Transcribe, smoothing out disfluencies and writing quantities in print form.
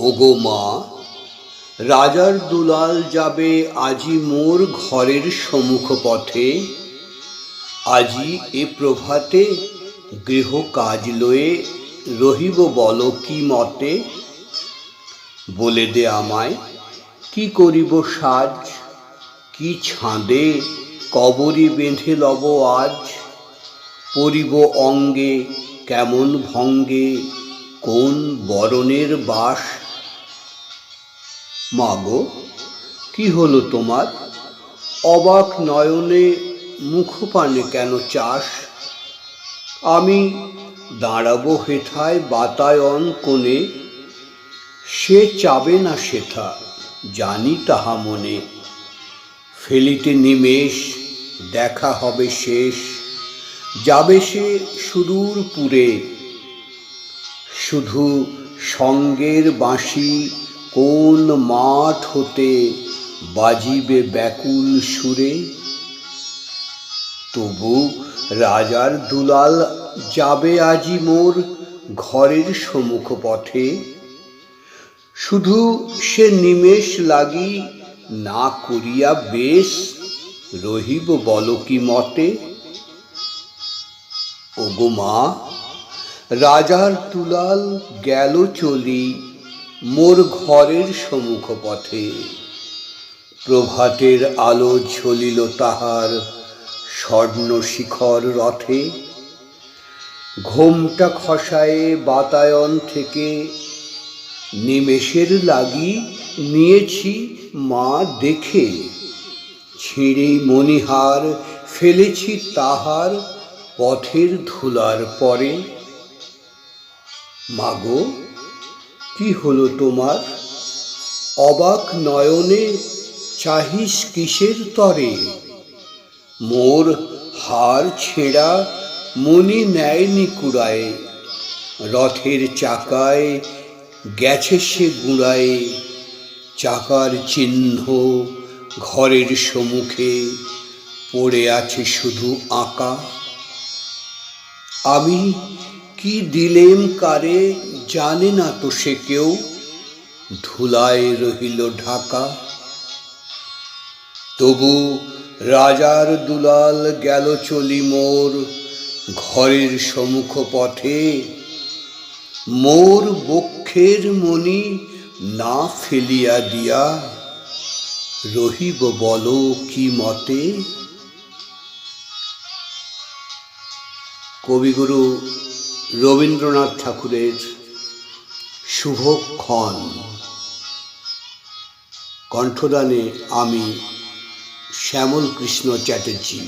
ওগো মা, রাজার দুলাল যাবে আজি মোর ঘরের সম্মুখ পথে। আজি এ প্রভাতে গৃহ কাজ লয়ে রহিব বল কি মতে। বলে দে আমায় কি করিব সাজ, কি ছাঁদে কবরী বেঁধে লব আজ। পরিব অঙ্গে কেমন ভঙ্গে কোন বরণের বাস। মাগো, কি হলো তোমার? অবাক নয়নে মুখপানে কেন চাস? আমি দাঁড়াবো হেথায় বাতায়ন কোণে, সে চাবে না সেথা জানি তাহা মনে। ফেলিতে নিমেষ দেখা হবে শেষ, যাবে সে সুদূর পুরে। শুধু সঙ্গের বাঁশি কোন মাঠ হতে বাজিবে ব্যাকুল সুরে। তবু রাজার দুলাল যাবে আজি মোর ঘরের সম্মুখ পথে। শুধু সে নিমেষ লাগি না করিয়া বেশ রহিব বল কি মতে। ওগো মা, রাজার দুলাল গেল চলি মোর ঘরের সম্মুখ পথে। প্রভাতের আলো ঝলিল তাহার স্বর্ণ শিখর রথে। ঘোমটা খসায়ে বাতায়ন থেকে নিমেষের লাগি নিয়েছি মা দেখে। ছিঁড়ে মণিহার ফেলেছি তাহার পথের ধুলার পরে। মাগো, কি হলো তোমার? অবাক নয়নে চাহিস কিসের তরে? মোর হার ছেঁড়া মণি নেয়নি কুড়ায়ে, রথের চাকায় গেছে সে গুঁড়ায়ে। চাকার চিহ্ন ঘরের সম্মুখে পড়ে আছে শুধু আঁকা। আমি কি দিলেম কারে জানে না তো সে কেউ, ধুলায় রহিল ঢাকা। তবু রাজার দুলাল গেল চলি মোর ঘরের সম্মুখ পথে। মোর বক্ষের মণি না ফেলিয়া দিয়া রহিব বল কি মতে। কবিগুরু রবীন্দ্রনাথ ঠাকুরের শুভক্ষণ। কণ্ঠদানে আমি শ্যামল কৃষ্ণ চ্যাটার্জি।